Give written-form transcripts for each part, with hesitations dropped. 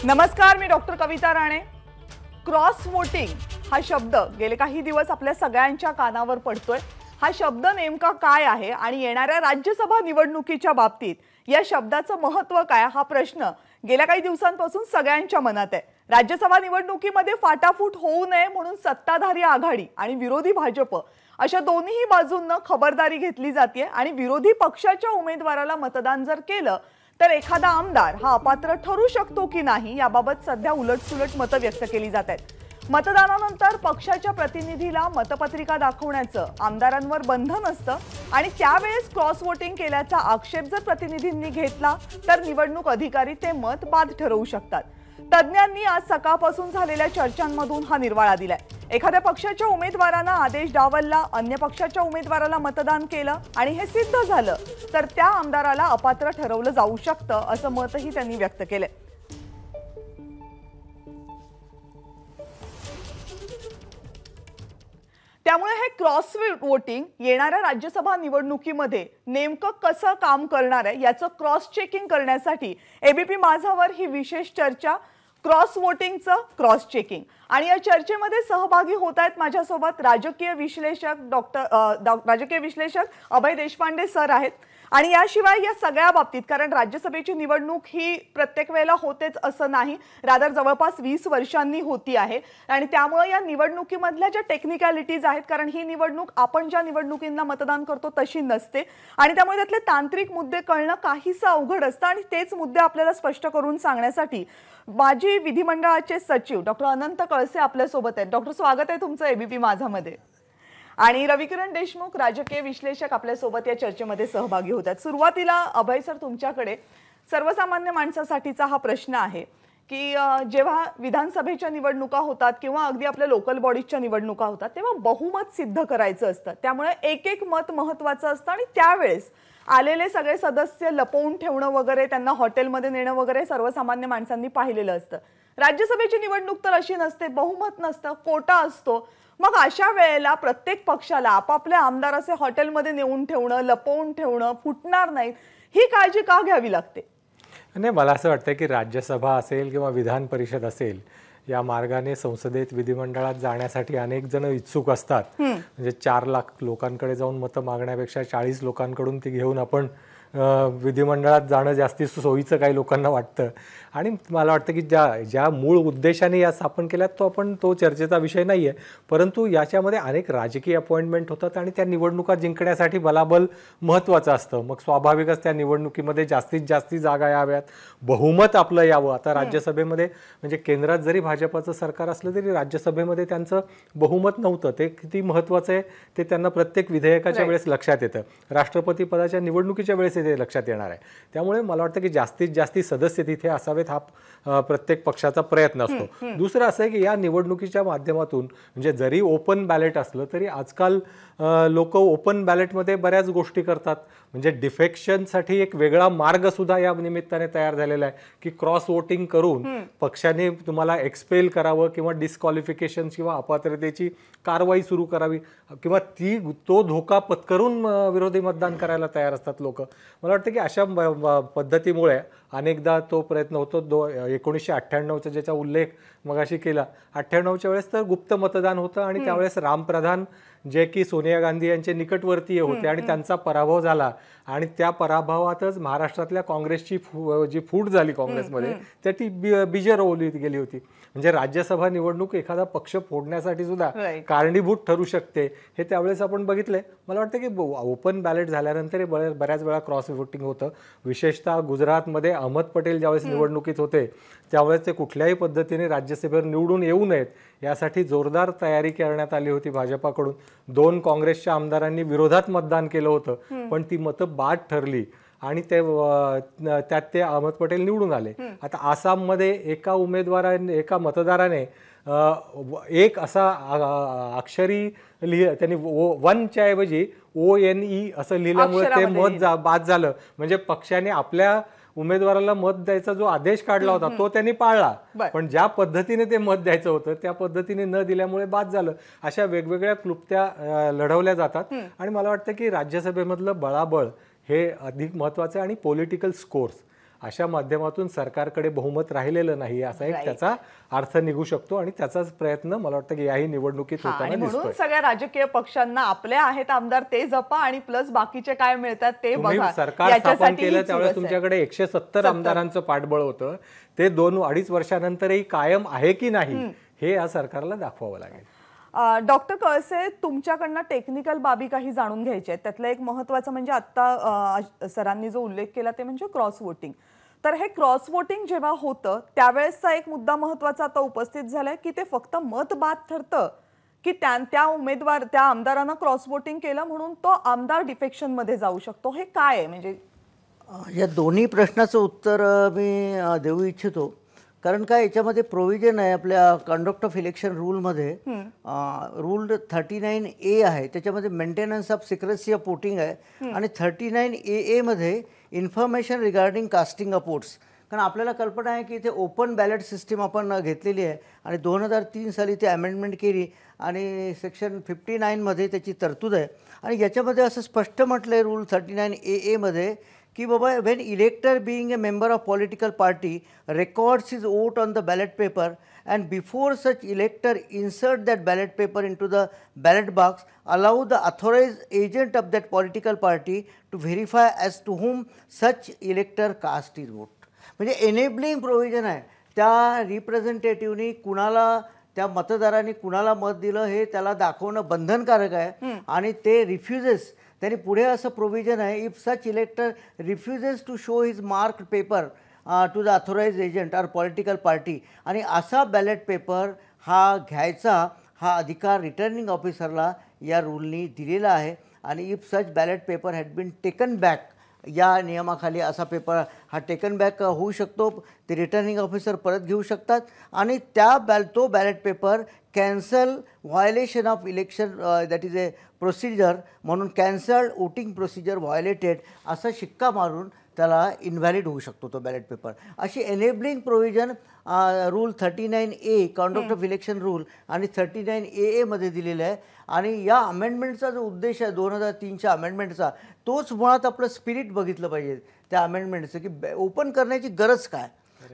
नमस्कार, मी डॉक्टर कविता Rane. Cross voting हा शब्द गेले काही दिवस आपल्या सगळ्यांच्या कानावर पडतोय। हा शब्द नेमका काय आहे आणि येणाऱ्या राज्यसभा निवडणुकीच्या बाबतीत या शब्दाचं महत्त्व काय हा प्रश्न गेल्या काही दिवसांपासून सगळ्यांच्या मनात आहे। राज्यसभा निवडणुकीमध्ये फाटाफूट होऊ नये म्हणून सत्ताधारी आघाडी आणि विरोधी भाजप अशा दोन्ही बाजूंना खबरदारी घेतली जाते आणि विरोधी पक्षाच्या उमेदवाराला मतदान जर केलं तर एखादा आमदार हा अपात्र ठरू शकतो की नाही याबाबत सध्या उलटसुलट मतं व्यक्त केली जात आहेत। मतदानानंतर पक्षाच्या प्रतिनिधीला मतपत्रिका दाखवण्याचं आमदारांवर बंधन असतं आणि त्यावेळेस क्रॉस वोटिंग केल्याचा आक्षेप जर प्रतिनिधींनी घेतला तर निवडणूक अधिकारी ते मत बाद ठरवू शकतात। तज्ञांनी आज सकाळपासून झालेल्या चर्चांमधून हा निर्वाळा दिलाय। एखाद्या पक्षाच्या उमेदवारांना आदेश डावलला, अन्य पक्षाच्या उमेदवाराला मतदान केलं आणि हे सिद्ध झालं तर त्या आमदाराला अपात्र ठरवलं जाऊ शकतं असं मतही त्यांनी व्यक्त केलंय। त्यामुळे हे क्रॉस वोटिंग येणाऱ्या राज्यसभा निवडणुकीमध्ये नेमकं कसं काम करणार आहे याचं क्रॉस चेकिंग करण्यासाठी एबीपी माझावर ही विशेष चर्चा क्रॉस वोटिंगचं क्रॉस चेकिंग आणि या चर्चेमध्ये सहभागी होत आहेत माझ्यासोबत राजकीय विश्लेषक अभय देशपांडे सर आहेत आणि याशिवाय या सगळ्या बाबतीत कारण राज्यसभेची निवडणूक ही प्रत्येक वेळेला होतेच असं नाही, रादर जवळपास 20 वर्षांनी होती आहे आणि त्यामुळे या निवडणुकीमधल्या ज्या टेक्निकॅलिटीज आहेत कारण ही निवडणूक आपण ज्या निवडणुकींना मतदान करतो तशी नसते आणि त्यामुळे त्यातले तांत्रिक मुद्दे कळणं काहीसं अवघड असतं आणि तेच मुद्दे आपल्याला स्पष्ट करून सांगण्यासाठी माजी विधिमंडळाचे सचिव डॉक्टर अनंत कळसे आपल्या सोबत आहेत। डॉक्टर, स्वागत आहे तुमचं एबीपी माझामध्ये। आणि रविकिरण देशमुख राजकीय विश्लेषक आपल्या सोबत या चर्चेमध्ये सहभागी होतात। सुरुवातीला अभय सर तुमच्याकडे सर्वसामान्य माणसासाठीचा हा प्रश्न आहे की जेव्हा विधानसभेच्या निवडणुका होतात किंवा अगदी आपल्या लोकल बॉडीजच्या निवडणुका होतात तेव्हा बहुमत सिद्ध करायचं असतं, त्यामुळे एक एक मत महत्त्वाचं असतं आणि त्यावेळेस आलेले सगळे सदस्य लपवून ठेवणं वगैरे, त्यांना हॉटेलमध्ये नेणं वगैरे सर्वसामान्य माणसांनी पाहिलेलं असतं। राज्यसभेची निवडणूक तर अशी नसते, बहुमत नसतं, कोटा असतो। मग अशा वेळेला प्रत्येक पक्षाला आपापले आमदार असे हॉटेलमध्ये नेऊन ठेवणं, लपवून ठेवणं, फुटणार नाहीत ही काळजी का घ्यावी लागते? नाही, मला असं वाटतं की राज्यसभा असेल किंवा विधान परिषद असेल या मार्गाने संसदेत विधिमंडळात जाण्यासाठी अनेक जण इच्छुक असतात। म्हणजे 4 लाख लोकांकडे जाऊन मतं मागण्यापेक्षा 40 लोकांकडून ती घेऊन आपण विधिमंडळात जाणं जास्ती सोयीचं काही लोकांना वाटतं आणि मला वाटतं की ज्या मूळ उद्देशाने या स्थापन केल्यात तो चर्चेचा विषय नाही आहे, परंतु याच्यामध्ये अनेक राजकीय अपॉइंटमेंट होतात आणि त्या निवडणुका जिंकण्यासाठी बलाबल महत्त्वाचं असतं। मग स्वाभाविकच त्या निवडणुकीमध्ये जास्तीत जास्त जागा याव्यात, बहुमत आपलं यावं। आता राज्यसभेमध्ये म्हणजे केंद्रात जरी भाजपचं सरकार असलं तरी राज्यसभेमध्ये त्यांचं बहुमत नव्हतं, ते किती महत्त्वाचं आहे ते त्यांना प्रत्येक विधेयकाच्या वेळेस लक्षात येतं, राष्ट्रपती पदाच्या निवडणुकीच्या वेळेस ते लक्षात येणार आहे। त्यामुळे मला वाटतं की जास्तीत जास्त सदस्य तिथे असावेत हा प्रत्येक पक्षाचा प्रयत्न असतो। दुसरं असं आहे की या निवडणुकीच्या माध्यमातून म्हणजे जरी ओपन बॅलेट असलं तरी आजकाल लोक ओपन बॅलेटमध्ये बऱ्याच गोष्टी करतात, म्हणजे डिफेक्शनसाठी एक वेगळा मार्ग सुद्धा या निमित्ताने तयार झालेला आहे की क्रॉस वोटिंग करून पक्षाने तुम्हाला एक्सपेल करावं किंवा डिस्क्वालिफिकेशन किंवा अपात्रतेची कारवाई सुरू करावी किंवा तो धोका पत्करून विरोधी मतदान करायला तयार असतात लोक। मला वाटतं की अशा पद्धतीमुळे अनेकदा तो प्रयत्न होतो। 1998चा ज्याचा उल्लेख मगाशी केला, 98च्या वेळेस तर गुप्त मतदान होतं आणि त्यावेळेस रामप्रधान जे की सोनिया गांधी यांचे निकटवर्तीय होते आणि त्यांचा पराभव झाला आणि त्या पराभवातच महाराष्ट्रातल्या काँग्रेसची जी फूट झाली काँग्रेसमध्ये त्याची बीजं रोवली गेली होती। म्हणजे राज्यसभा निवडणूक एखादा पक्ष फोडण्यासाठी सुद्धा कारणीभूत ठरू शकते, हे त्यावेळेस आपण बघितलंय। मला वाटतं की ओपन बॅलेट झाल्यानंतर बऱ्याच वेळा क्रॉस वोटिंग होतं, विशेषतः गुजरातमध्ये अहमद पटेल ज्यावेळेस निवडणुकीत होते त्यावेळेस ते कुठल्याही पद्धतीने राज्यसभेवर निवडून येऊ नयेत यासाठी जोरदार तयारी करण्यात आली होती भाजपाकडून। 2 काँग्रेसच्या आमदारांनी विरोधात मतदान केलं होतं पण ती मतं बाद ठरली आणि त्यात ते अहमद पटेल निवडून आले। आता आसाममध्ये एका मतदाराने एक असा अक्षरी त्यांनी 1च्या ऐवजी ONE असं लिहिल्यामुळे ते मत बाद झालं। म्हणजे पक्षाने आपल्या उमेदवाराला मत द्यायचा जो आदेश काढला होता तो त्यांनी पाळला, पण ज्या पद्धतीने ते मत द्यायचं होतं त्या पद्धतीने न दिल्यामुळे बाद झालं। अशा वेगवेगळ्या क्लुप्त्या लढवल्या जातात आणि मला वाटतं की राज्यसभेमधलं बळाबळ हे अधिक महत्त्वाचं आहे आणि पॉलिटिकल स्कोर्स अशा माध्यमातून सरकारकडे बहुमत राहिलेलं नाही असा एक त्याचा अर्थ निघू शकतो आणि त्याचाच प्रयत्न मला वाटतं की याही निवडणुकीत होताना दिसतोय. म्हणून सगळ्या राजकीय पक्षांना आपले आहेत आमदार ते जपा आणि प्लस बाकीचे काय मिळतात ते बघा. सरकार स्थापन केलं त्यावेळेस तुमच्याकडे 170 आमदारांचं पाठबळ होतं, ते 2-2.5 वर्षानंतरही कायम आहे की नाही हे या सरकारला दाखवावं लागेल. डॉक्टर कळसे, तुमच्याकडनं टेक्निकल बाबी काही जाणून घ्यायच्या आहेत. त्यातलं एक महत्त्वाचं म्हणजे आता सरांनी जो उल्लेख केला ते म्हणजे क्रॉस वोटिंग. तर हे क्रॉस वोटिंग जेव्हा होतं त्यावेळेसचा एक मुद्दा महत्त्वाचा आता उपस्थित झालाय की ते फक्त मत बाद ठरतं की त्या उमेदवार त्या आमदारानं क्रॉस वोटिंग केलं म्हणून तो आमदार डिफेक्शन मध्ये जाऊ शकतो. हे काय आहे? म्हणजे या दोन्ही प्रश्नाचं उत्तर मी देऊ इच्छितो. कारण काय याच्यामध्ये प्रोव्हिजन आहे आपल्या कंडक्ट ऑफ इलेक्शन रूलमध्ये, रूल 39A आहे, त्याच्यामध्ये maintenance of secrecy of voting आहे आणि 39AA मध्ये information regarding casting of votes. कारण आपल्याला कल्पना आहे की इथे ओपन बॅलेट सिस्टीम आपण घेतलेली आहे आणि 2003 साली ती अमेंडमेंट केली आणि सेक्शन 59 मध्ये त्याची तरतूद आहे आणि याच्यामध्ये असं स्पष्ट म्हटलं आहे रूल 39AA मध्ये की बाबा when इलेक्टर being a member of political party records his vote on the ballot paper and before such elector insert that ballot paper into the ballot box, allow the authorized agent of that political party to verify as to whom such elector cast his vote. म्हणजे enabling provision आहे. त्या रिप्रेझेंटेटिव्हनी कुणाला, त्या मतदारांनी कुणाला मत दिलं हे त्याला दाखवणं बंधनकारक आहे आणि ते रिफ्युजेस, त्यांनी पुढे असं प्रोव्हिजन आहे, if such elector refuses to show his marked paper to the authorised agent or political party, आणि असा बॅलेट पेपर हा घ्यायचा हा अधिकार रिटर्निंग ऑफिसरला या रूलनी दिलेला आहे. आणि if such ballot paper had been taken back, या नियमाखाली असा पेपर हा टेकन बॅक होऊ शकतो, ते रिटर्निंग ऑफिसर परत घेऊ शकतात आणि तो ballot paper cancel violation of election that is a procedure म्हणून कॅन्सल्ड वोटिंग प्रोसिजर व्हायोलेटेड असा शिक्का मारून त्याला इनव्हॅलिड होऊ शकतो तो बॅलेट पेपर. अशी enabling provision rule 39A conduct of election rule आणि 39AA मध्ये दिलेलं आहे. आणि या अमेंडमेंटचा जो उद्देश आहे 2003च्या अमेंडमेंटचा, तोच मुळात आपलं स्पिरिट बघितलं पाहिजे त्या अमेंडमेंटचं की ओपन करण्याची गरज काय.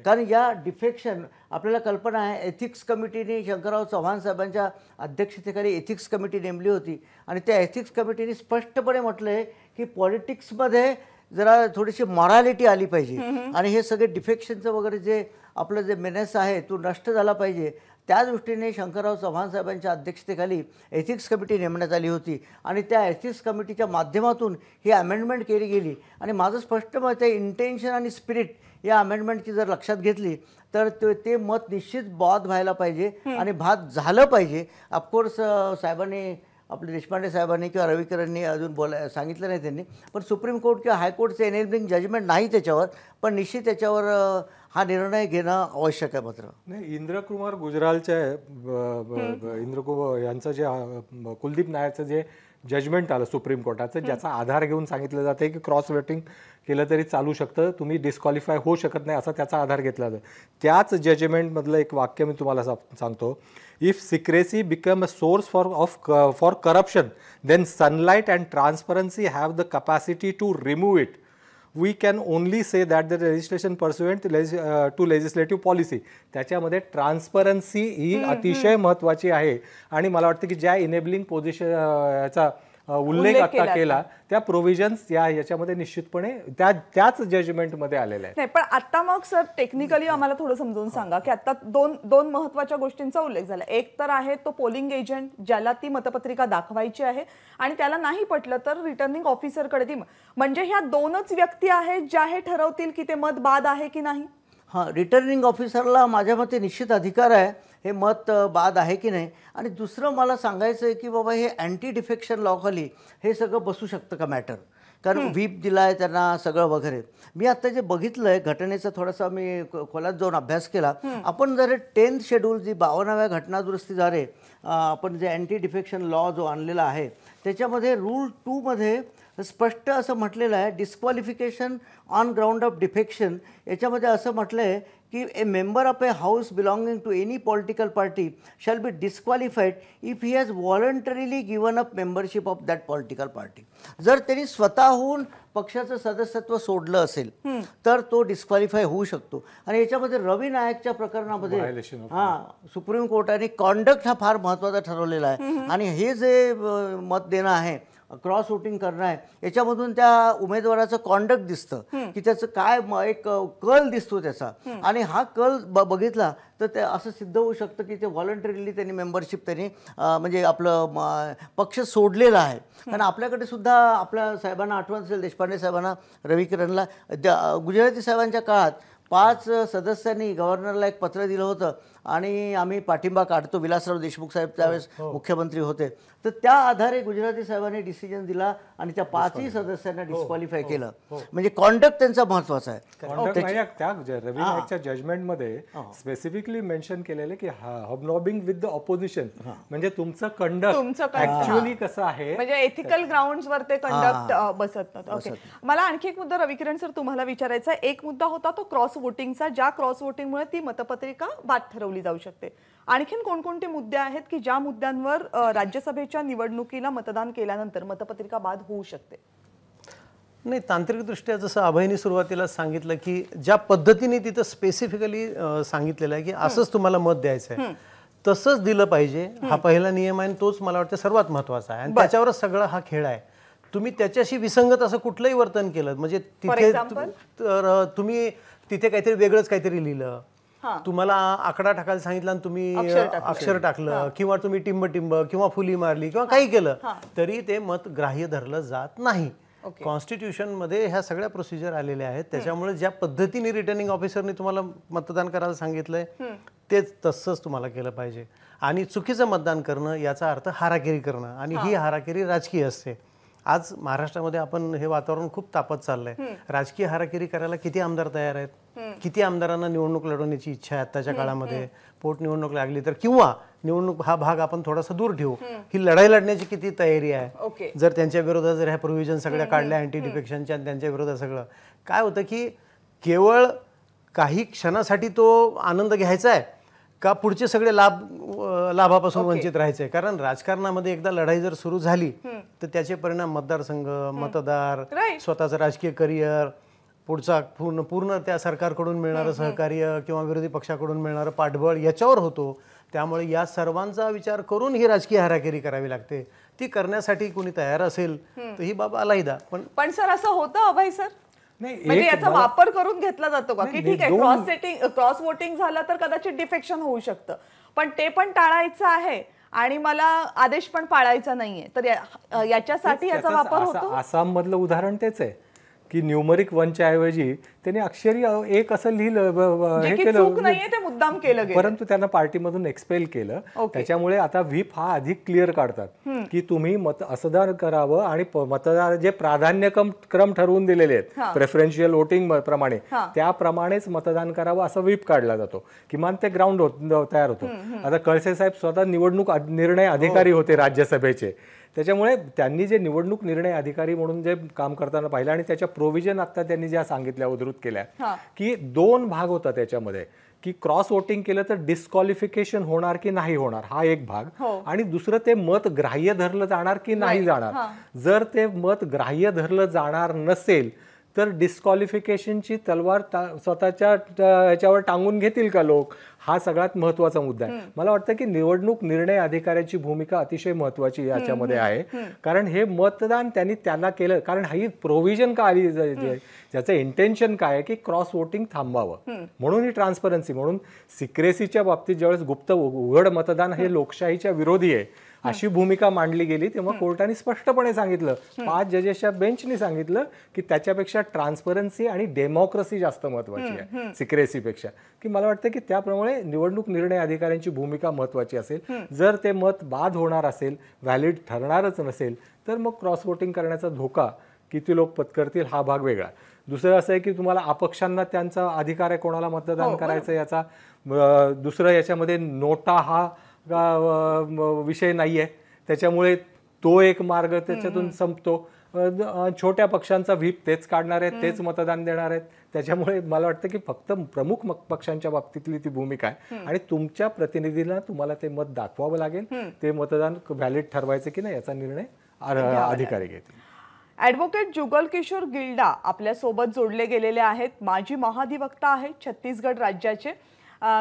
कारण या डिफेक्शन आपल्याला कल्पना आहे, एथिक्स कमिटीने शंकरराव चव्हाण साहेबांच्या अध्यक्षतेखाली एथिक्स कमिटी नेमली होती आणि त्या एथिक्स कमिटीने स्पष्टपणे म्हटलं आहे की पॉलिटिक्समध्ये जरा थोडीशी मॉरॅलिटी आली पाहिजे आणि हे सगळे डिफेक्शनचं वगैरे जे आपलं जे मेनेस आहे तो नष्ट झाला पाहिजे. त्या दृष्टीने शंकरराव चव्हाण साहेबांच्या अध्यक्षतेखाली एथिक्स कमिटी नेमण्यात आली होती आणि त्या एथिक्स कमिटीच्या माध्यमातून ही अमेंडमेंट केली गेली. आणि माझं स्पष्ट मत आहे, इंटेन्शन आणि स्पिरिट या अमेंडमेंटची जर लक्षात घेतली तर ते मत निश्चित बाद व्हायला पाहिजे आणि बाद झालं पाहिजे. ऑफकोर्स साहेबांनी, आपले देशपांडे साहेबांनी किंवा रविकरांनी अजून सांगितलं नाही त्यांनी, पण सुप्रीम कोर्ट किंवा हायकोर्टचं एनेबलिंग जजमेंट नाही त्याच्यावर, पण निश्चित त्याच्यावर हा निर्णय घेणं आवश्यक आहे. मात्र नाही, इंद्रकुमार गुजरालच्या यांचं जे कुलदीप नायरचं जे जजमेंट आलं सुप्रीम कोर्टाचं, ज्याचा आधार घेऊन सांगितलं जातं की क्रॉस वोटिंग केलं तरी चालू शकतं, तुम्ही डिस्क्वालिफाय होऊ शकत नाही, असा त्याचा आधार घेतला जातो. त्याच जजमेंटमधलं एक वाक्य मी तुम्हाला सांगतो, if secrecy become a source for corruption then sunlight and transparency have the capacity to remove it. We can only say that the legislation pursuant to legislative policy. त्याच्यामध्ये ट्रान्सपरन्सी ही अतिशय महत्त्वाची आहे आणि मला वाटतं की ज्या इनेबलिंग पोझिशन याचा उल्लेख आता केला त्या प्रोव्हिजन्स याच्यामध्ये निश्चितपणे त्याच जजमेंटमध्ये आलेल्या आहेत. नाही, पण आता मग सर टेक्निकली आम्हाला थोडं समजून सांगा की आता दोन महत्त्वाच्या गोष्टींचा उल्लेख झाला. एक तर आहे तो पोलिंग एजंट ज्याला ती मतपत्रिका दाखवायची आहे आणि त्याला नाही पटलं तर रिटर्निंग ऑफिसरकडे ती, म्हणजे ह्या दोनच व्यक्ती आहेत ज्या हे ठरवतील की ते मत बाद आहे की नाही. हां, रिटर्निंग ऑफिसरला माझ्या मते निश्चित अधिकार आहे हे मत बाद आहे की नाही. आणि दुसरं मला सांगायचं आहे की बाबा हे अँटी डिफेक्शन लॉखाली हे सगळं बसू शकतं का मॅटर, कारण व्हीप दिला आहे त्यांना सगळं वगैरे. मी आता जे बघितलं आहे घटनेचा थोडासा मी खोलात जाऊन अभ्यास केला. आपण जर 10th शेड्यूल जी 52व्या घटनादुरुस्तीद्वारे आपण जे अँटी डिफेक्शन लॉ जो आणलेला आहे त्याच्यामध्ये रूल 2 मध्ये स्पष्ट असं म्हटलेलं आहे disqualification on ground of defection. याच्यामध्ये असं म्हटलं आहे की a member of a house belonging to any political party shall be disqualified if he has voluntarily given up membership of that political party. जर त्यांनी स्वतःहून पक्षाचं सदस्यत्व सोडलं असेल तर तो डिस्क्वालिफाय होऊ शकतो. आणि याच्यामध्ये रवी नायकच्या प्रकरणामध्ये सुप्रीम कोर्टाने कॉन्डक्ट हा फार महत्त्वाचा ठरवलेला आहे. आणि हे जे मत देणं आहे, क्रॉस वोटिंग करणं आहे, याच्यामधून त्या उमेदवाराचं कॉन्डक्ट दिसतं की त्याचं काय एक कल दिसतो त्याचा. आणि हा कल बघितला तर ते असं सिद्ध होऊ शकतं की ते व्हॉलंटरीली त्यांनी मेंबरशिप त्यांनी म्हणजे आपलं पक्ष सोडलेला आहे. कारण आपल्याकडे सुद्धा आपल्या साहेबांना आठवण असेल, देशपांडे साहेबांना, रवी किरणला, गुजराती साहेबांच्या काळात 5 सदस्यांनी गव्हर्नरला एक पत्र दिलं होतं आणि आम्ही पाठिंबा काढतो. विलासराव देशमुख साहेब त्यावेळेस मुख्यमंत्री होते. तर त्या आधारे गुजराती साहेबांनी डिसिजन दिला आणि त्या 5ही सदस्यांना डिस्क्वालिफाय केलं. म्हणजे कॉन्डक्ट त्यांचा महत्वाचा आहे. त्या रवी नाईकच्या जजमेंटमध्ये स्पेसिफिकली मेन्शन केलेलं की हॉबनॉबिंग विथ द ऑपोजिशन म्हणजे तुमचं कंडक्ट ऍक्च्युअली कसं आहे, म्हणजे एथिकल ग्राउंड्सवर ते कंडक्ट बसत नव्हतं. ओके, मला आणखी एक मुद्दा रविकिरण सर तुम्हाला विचारायचा आहे. एक मुद्दा होता तो क्रॉस वोटिंगचा, ज्या क्रॉस वोटिंगमुळे ती मतपत्रिका बाद ठरवली जाऊ शकते. आणखीन कोणकोणते मुद्दे आहेत की ज्या मुद्द्यांवर राज्यसभेच्या निवडणुकीला मतदान केल्यानंतर मतपत्रिका बाद होऊ शकते? नाही, तांत्रिकदृष्ट्या जसं अभयनी सुरुवातीला सांगितलं की ज्या पद्धतीने तिथं स्पेसिफिकली सांगितलेलं आहे की असंच तुम्हाला मत द्यायचं आहे, तसंच दिलं पाहिजे. हा पहिला नियम आहे आणि तोच मला वाटतं सर्वात महत्त्वाचा आहे. आणि त्याच्यावरच सगळा हा खेळ आहे. तुम्ही त्याच्याशी विसंगत असं कुठलंही वर्तन केलं म्हणजे तिथे तर तुम्ही तिथे काहीतरी वेगळंच काहीतरी लिहिलं, तुम्हाला आकडा टाकायला सांगितला आणि तुम्ही अक्षर टाकलं किंवा तुम्ही टिंब किंवा फुली मारली किंवा काही केलं तरी ते मत ग्राह्य धरलं जात नाही. कॉन्स्टिट्यूशन मध्ये ह्या सगळ्या प्रोसिजर आलेल्या आहेत. त्याच्यामुळे ज्या पद्धतीने रिटर्निंग ऑफिसरने तुम्हाला मतदान करायला सांगितलंय तेच तसंच तुम्हाला केलं पाहिजे. आणि चुकीचं मतदान करणं याचा अर्थ हाराकिरी करणं, आणि ही हाराकिरी राजकीय असते. आज महाराष्ट्रामध्ये आपण हे वातावरण खूप तापत चाललंय. राजकीय हाराकिरी करायला किती आमदार तयार आहेत, किती आमदारांना निवडणूक लढवण्याची इच्छा आहे आताच्या काळामध्ये. पोटनिवडणूक लागली तर किंवा निवडणूक हा भाग आपण थोडासा दूर ठेवू, ही लढाई लढण्याची किती तयारी आहे. जर त्यांच्या विरोधात जर ह्या प्रोव्हिजन सगळ्या काढल्या अँटी डिफेक्शनच्या आणि त्यांच्या विरोधात सगळं काय होतं की केवळ काही क्षणासाठी तो आनंद घ्यायचा आहे का पुढचे सगळे लाभापासून वंचित राहायचंय. कारण राजकारणामध्ये एकदा लढाई जर सुरू झाली तर त्याचे परिणाम मतदारसंघ, मतदार, स्वतःचं राजकीय करिअर, पुढचा पूर्ण त्या सरकारकडून मिळणारं सहकार्य किंवा विरोधी पक्षाकडून मिळणारं पाठबळ याच्यावर होतो. त्यामुळे या सर्वांचा विचार करून ही राजकीय हाराकिरी करावी लागते. ती करण्यासाठी कोणी तयार असेल तर ही बाबा अलैदा. पण सर असं होतं अभय सर, म्हणजे याचा वापर करून घेतला जातो का की ठीक आहे क्रॉस वोटिंग झालं तर कदाचित डिफेक्शन होऊ शकतं, पण ते पण टाळायचं आहे आणि मला आदेश पण पाळायचा नाहीये, तर याच्यासाठी याचा वापर होतो. आसाम मधलं उदाहरण तेच आहे की न्यूमरिक 1च्या ऐवजी त्यांनी अक्षरी 1 असं लिहिलं, हे केलं, परंतु त्यांना पार्टीमधून एक्सपेल केलं. त्याच्यामुळे आता व्हीप हा अधिक क्लिअर काढतात की तुम्ही मतदान करावं आणि मतदार जे प्राधान्यक्रम ठरवून दिलेले आहेत प्रेफरन्शियल वोटिंग प्रमाणे त्याप्रमाणेच मतदान करावं असं व्हीप काढला जातो. किमान ते ग्राउंड तयार होतो. आता कळसे साहेब स्वतः निवडणूक निर्णय अधिकारी होते राज्यसभेचे, त्याच्यामुळे त्यांनी जे निवडणूक निर्णय अधिकारी म्हणून जे काम करताना पाहिलं आणि त्याच्या प्रोव्हिजन आता त्यांनी ज्या सांगितल्या उद्धृत केल्या की 2 भाग होता त्याच्यामध्ये की क्रॉस वोटिंग केलं तर डिस्क्वालिफिकेशन होणार की नाही होणार हा एक भाग, आणि दुसरं ते मत ग्राह्य धरलं जाणार की नाही जाणार. जर ते मत ग्राह्य धरलं जाणार नसेल तर डिस्क्वालिफिकेशनची तलवार स्वतःच्या ह्याच्यावर टांगून घेतील का लोक, हा सगळ्यात महत्वाचा मुद्दा आहे. मला वाटतं की निवडणूक निर्णय अधिकाऱ्याची भूमिका अतिशय महत्वाची याच्यामध्ये आहे. कारण हे मतदान त्यांनी त्याला केलं, कारण ही प्रोव्हिजन का आली, ज्याचं इंटेन्शन काय आहे की क्रॉस वोटिंग थांबावं म्हणून ही ट्रान्सपरन्सी, म्हणून सिक्रेसीच्या बाबतीत ज्यावेळेस गुप्त उघड मतदान हे लोकशाहीच्या विरोधी आहे अशी भूमिका मांडली गेली, तेव्हा कोर्टाने स्पष्टपणे सांगितलं, 5 जजेसच्या बेंचनी सांगितलं की त्याच्यापेक्षा ट्रान्सपरन्सी आणि डेमोक्रेसी जास्त महत्वाची आहे सिक्रेसीपेक्षा. की मला वाटतं की त्याप्रमाणे निवडणूक निर्णय अधिकाऱ्यांची भूमिका महत्वाची असेल. जर ते मत बाद होणार असेल, व्हॅलिड ठरणारच नसेल तर मग क्रॉस वोटिंग करण्याचा धोका किती लोक पत्करतील हा भाग वेगळा. दुसरं असं आहे की तुम्हाला अपक्षांना त्यांचा अधिकार आहे कोणाला मतदान करायचं याचा. दुसरं याच्यामध्ये नोटा हा विषय नाहीये, त्याच्यामुळे तो एक मार्ग त्याच्यातून संपतो. छोट्या पक्षांचा व्हीप तेच काढणार आहेत, तेच मतदान देणार आहेत. त्याच्यामुळे मला वाटतं की फक्त प्रमुख पक्षांच्या बाबतीतली ती भूमिका आहे आणि तुमच्या प्रतिनिधीला तुम्हाला ते मत दाखवावं लागेल. ते मतदान व्हॅलिड ठरवायचं की नाही याचा निर्णय अधिकारी घेतील. ॲडव्होकेट जुगल किशोर गिल्डा आपल्या सोबत जोडले गेलेले आहेत. माजी महाधिवक्ता आहेत छत्तीसगड राज्याचे.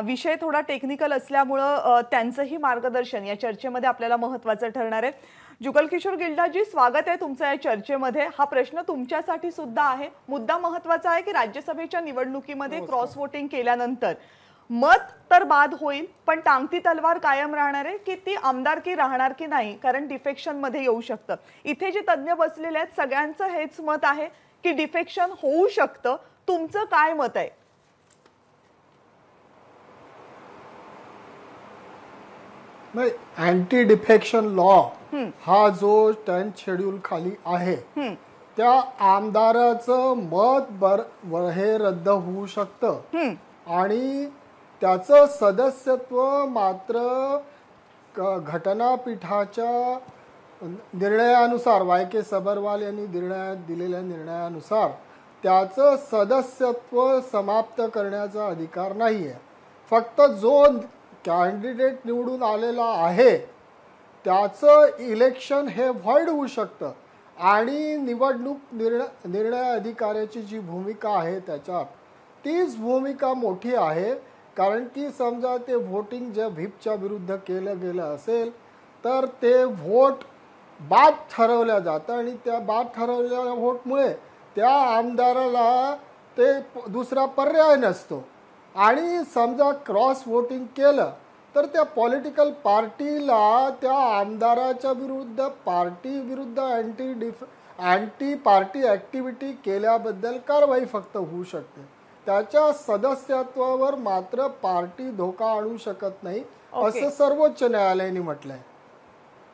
विषय थोडा टेक्निकल असल्यामुळं त्यांचंही मार्गदर्शन या चर्चेमध्ये आपल्याला महत्त्वाचं ठरणार आहे. जुगल किशोर गिल्डाजी, स्वागत आहे तुमचं या चर्चेमध्ये. हा प्रश्न तुमच्यासाठी सुद्धा आहे. मुद्दा महत्त्वाचा आहे की राज्यसभेच्या निवडणुकीमध्ये क्रॉस वोटिंग केल्यानंतर मत तर बाद होईल, पण टांगती तलवार कायम राहणार आहे की ती आमदारकी राहणार की नाही, कारण डिफेक्शन मध्ये येऊ शकतं. इथे जे तज्ज्ञ बसलेले आहेत सगळ्यांचं हेच मत आहे की डिफेक्शन होऊ शकतं. तुमचं काय मत आहे? नाही, अँटी डिफेक्शन लॉ हा जो 10th शेड्यूल खाली आहे त्या आमदाराचं मत हे रद्द होऊ शकतं आणि त्याचं सदस्यत्व मात्र घटनापीठाच्या निर्णयानुसार YK सबरवाल यांनी दिलेल्या निर्णयानुसार त्याचं सदस्यत्व समाप्त करण्याचा अधिकार नाहीये. फक्त जो कॅन्डिडेट निवडून आलेला आहे त्याचं इलेक्शन हे व्हॉइड होऊ शकतं आणि निवडणूक निर्णय अधिकाऱ्याची जी भूमिका आहे त्याच्यात तीच भूमिका मोठी आहे. कारण की समजा ते व्होटिंग जे व्हीपच्या विरुद्ध केलं गेलं असेल तर ते व्होट बाद ठरवल्या जातं आणि त्या बाद ठरवलेल्या व्होटमुळे त्या आमदाराला ते दुसरा पर्याय नसतो. आणि समजा क्रॉस वोटिंग केलं तर त्या पॉलिटिकल पार्टीला त्या आमदाराच्या विरुद्ध पार्टी विरुद्ध अँटी पार्टी ॲक्टिव्हिटी केल्याबद्दल कारवाई फक्त होऊ शकते. त्याच्या सदस्यत्वावर मात्र पार्टी धोका आणू शकत नाही असं सर्वोच्च न्यायालयाने म्हटलंय.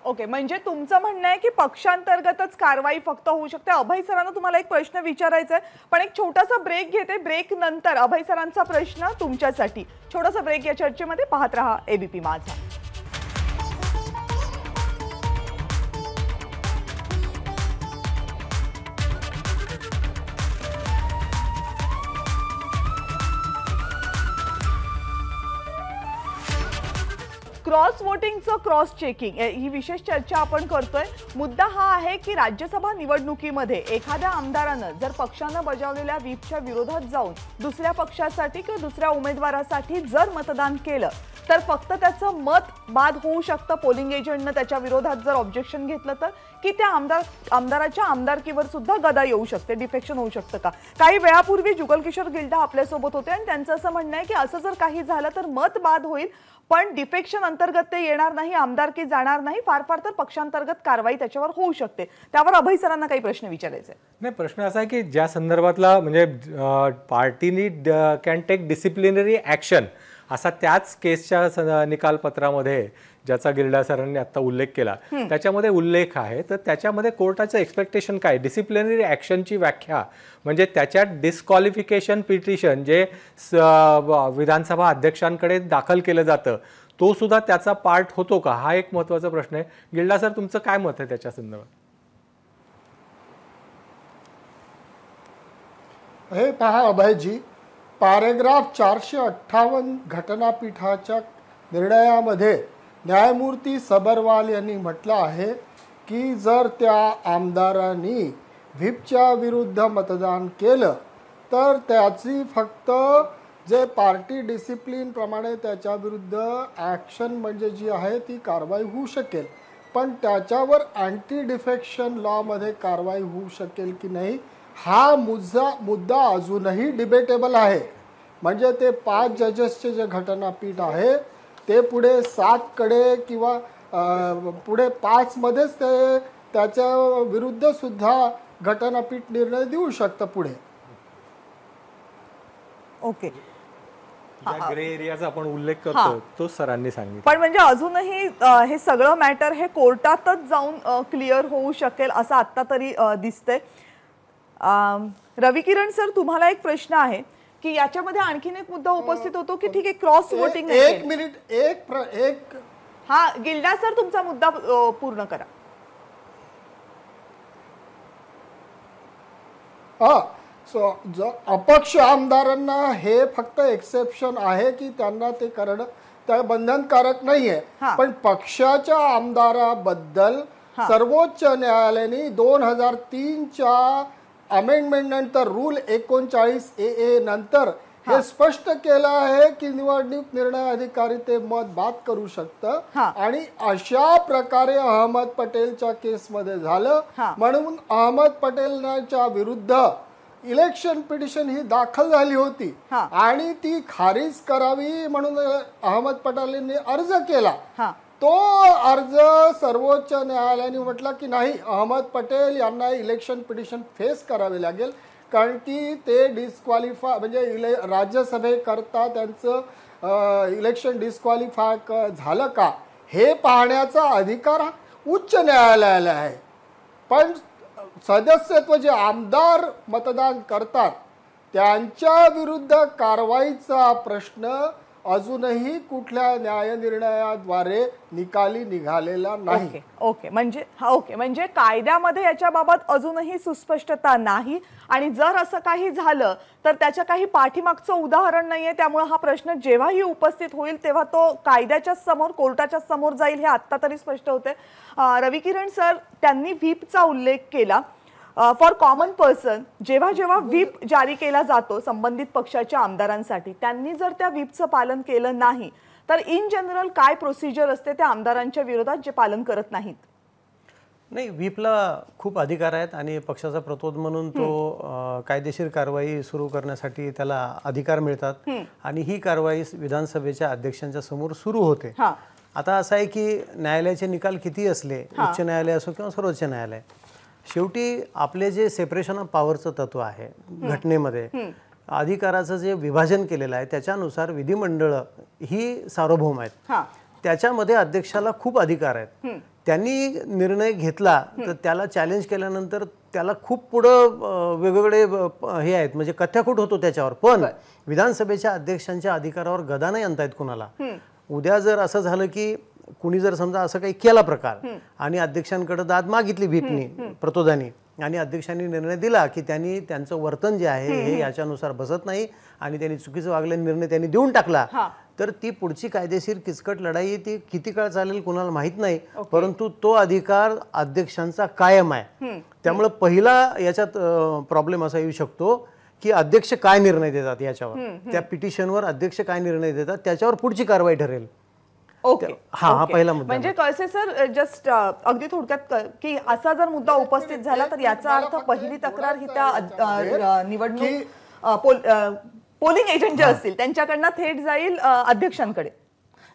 ओके, म्हणजे तुमचं म्हणणं आहे की पक्षांतर्गतच कारवाई फक्त होऊ शकते. अभय सरांना तुम्हाला एक प्रश्न विचारायचा आहे, पण एक छोटासा ब्रेक घेते. ब्रेक नंतर अभय सरांचा प्रश्न तुमच्यासाठी. छोटासा ब्रेक या चर्चेमध्ये. पाहत रहा ABP माझा. क्रॉस वोटिंगचं क्रॉस चेकिंग ही विशेष चर्चा आपण करतोय. मुद्दा हा आहे की राज्यसभा निवडणुकीमध्ये एखाद्या आमदारानं जर पक्षानं बजावलेल्या व्हीपच्या विरोधात जाऊन दुसऱ्या पक्षासाठी किंवा दुसऱ्या उमेदवारासाठी जर मतदान केलं तर फक्त त्याचं मत बाद होऊ शकतं. पोलिंग एजंटनं त्याच्या विरोधात जर ऑब्जेक्शन घेतलं तर की त्या आमदाराच्या आमदारकीवर सुद्धा गदा येऊ शकते. डिफेक्शन होऊ शकतं का? काही वेळापूर्वी जुगल किशोर गिल्डा आपल्यासोबत होते आणि त्यांचं असं म्हणणं आहे की असं जर काही झालं तर मत बाद होईल, पण डिफेक्शन अंतर्गत ते येणार नाही, आमदारकी जाणार नाही. फार फार तर पक्षांतर्गत कारवाई त्याच्यावर होऊ शकते. त्यावर अभय सरांना काही प्रश्न विचारायचे. नाही, प्रश्न असा आहे की ज्या संदर्भातला म्हणजे पार्टीनी कॅन टेक डिसिप्लिनरी ॲक्शन असा त्याच केसच्या निकालपत्रामध्ये ज्याचा गिल्डा सरांनी आता उल्लेख केला त्याच्यामध्ये उल्लेख आहे. तर त्याच्यामध्ये कोर्टाचं एक्सपेक्टेशन काय? डिसिप्लिनरी ॲक्शनची व्याख्या म्हणजे त्याच्यात डिस्क्वालिफिकेशन पिटिशन जे विधानसभा अध्यक्षांकडे दाखल केलं जातं तो सुद्धा त्याचा पार्ट होतो का? हा एक महत्त्वाचा प्रश्न आहे. गिल्डा सर, तुमचं काय मत आहे त्याच्या संदर्भात? हे पहा अभयजी, पॅरेग्राफ 458 घटनापीठाच्या निर्णयामध्ये न्यायमूर्ती सबरवाल यांनी म्हटलं आहे की जर त्या आमदारांनी व्हीपच्या विरुद्ध मतदान केलं तर त्याची फक्त जे पार्टी डिसिप्लिन प्रमाणे त्याच्या विरुद्ध ॲक्शन म्हणजे जी आहे ती कारवाई होऊ शकेल, पण त्याच्यावर अँटी डिफेक्शन लॉमध्ये कारवाई होऊ शकेल की नाही हा मुद्दा अजूनही डिबेटेबल आहे. म्हणजे ते 5 जजेसचे जे घटनापीठ आहे ते पुढे 7 कडे किंवा पुढे 5 मध्येच ते त्याच्या विरुद्ध सुद्धा घटनापीठ निर्णय देऊ शकतं पुढे. ओके, ग्रे एरियाचा आपण उल्लेख करतो तो सरांनी सांगितलं. पण म्हणजे अजूनही हे सगळं मॅटर हे कोर्टातच जाऊन क्लिअर होऊ शकेल असं आता तरी दिसतंय. रवी किरण सर, तुम्हाला एक प्रश्न आहे की याच्यामध्ये आणखीन एक मुद्दा उपस्थित होतो की ठीक आहे क्रॉस वोटिंग. एक मिनिट, एक हा गिल्डा सर, तुमचा मुद्दा पूर्ण करा. हा अपक्ष आमदारांना हे फक्त एक्सेप्शन आहे की त्यांना ते करणं त्या बंधनकारक नाहीये. पण पक्षाच्या आमदाराबद्दल सर्वोच्च न्यायालयाने 2003च्या अमेंडमेंट नंतर रूल 39AA नंतर हे स्पष्ट केलं आहे की निवडणूक निर्णय अधिकारी ते मत बाद करू शकतं. आणि अशा प्रकारे अहमद पटेलच्या केसमध्ये झालं. म्हणून अहमद पटेलच्या विरुद्ध इलेक्शन पिटिशन ही दाखल झाली होती आणि ती खारिज करावी म्हणून अहमद पटेलांनी अर्ज केला. तो अर्ज सर्वोच्च न्यायालयाने म्हटलं की नाही, अहमद पटेल यांना इलेक्शन पिटिशन फेस करावे लागेल कारण की ते डिस्क्वालिफाय म्हणजे राज्यसभेकरता त्यांचं इलेक्शन डिस्क्वालिफाय झालं का हे पाहण्याचा अधिकार उच्च न्यायालयाला आहे. पण सदस्यत्व जे आमदार मतदान करतात त्यांच्या विरुद्ध कारवाईचा प्रश्न अजूनही कुठल्या न्यायनिर्णयाद्वारे निकाली निघालेला नाही. ओके म्हणजे कायद्यामध्ये याच्याबाबत अजूनही सुस्पष्टता नाही आणि जर असं काही झालं तर त्याच्या काही पाठीमागचं उदाहरण नाहीये. त्यामुळे हा प्रश्न जेव्हाही उपस्थित होईल तेव्हा तो कायद्याच्या समोर कोर्टाच्या समोर जाईल हे आता तरी स्पष्ट होते. रविकिरण सर, त्यांनी व्हीपचा उल्लेख केला. फॉर कॉमन पर्सन जेव्हा जेव्हा व्हीप जारी केला जातो संबंधित पक्षाच्या आमदारांसाठी, त्यांनी जर त्या व्हीपचं पालन केलं नाही तर इन जनरल काय प्रोसिजर असते त्या आमदारांच्या विरोधात जे पालन करत नाहीत? नाही, व्हीपला खूप अधिकार आहेत आणि पक्षाचा प्रतिनिधी म्हणून तो कायदेशीर कारवाई सुरू करण्यासाठी त्याला अधिकार मिळतात आणि ही कारवाई विधानसभेच्या अध्यक्षांच्या समोर सुरू होते. आता असं आहे की न्यायालयाचे निकाल किती असले, उच्च न्यायालय असो किंवा सर्वोच्च न्यायालय, शेवटी आपले जे सेपरेशन ऑफ पॉवरचं तत्व आहे घटनेमध्ये, अधिकाराचं जे विभाजन केलेलं आहे त्याच्यानुसार विधिमंडळ ही सार्वभौम आहेत. त्याच्यामध्ये अध्यक्षाला खूप अधिकार आहेत. त्यांनी निर्णय घेतला तर त्याला चॅलेंज केल्यानंतर त्याला खूप पुढं वेगवेगळे हे आहेत म्हणजे कथ्याकूट होतो त्याच्यावर. पण विधानसभेच्या अध्यक्षांच्या अधिकारावर गदा नाही आणता येत कुणाला. उद्या जर असं झालं की कुणी जर समजा असं काही केला प्रकार आणि अध्यक्षांकडे दाद मागितली व्हीपनी प्रतोदानी आणि अध्यक्षांनी निर्णय दिला की त्यांनी त्यांचं वर्तन जे आहे हे याच्यानुसार बसत नाही आणि त्यांनी चुकीचं वागल्याने निर्णय त्यांनी देऊन टाकला, तर ती पुढची कायदेशीर किचकट लढाई ती किती काळ चालेल कुणाला माहित नाही. परंतु तो अधिकार अध्यक्षांचा कायम आहे. त्यामुळे पहिला याच्यात प्रॉब्लेम असा येऊ शकतो की अध्यक्ष काय निर्णय देतात याच्यावर, त्या पिटिशनवर अध्यक्ष काय निर्णय देतात त्याच्यावर पुढची कारवाई ठरेल. ओके, हा पहिला मुद्दा. म्हणजे कळसे सर, जस्ट अगदी थोडक्यात की असा जर मुद्दा उपस्थित झाला तर याचा अर्थ पहिली तक्रार ही त्या निवडणूक पोलिंग एजंट जे असतील त्यांच्याकडनं थेट जाईल अध्यक्षांकडे.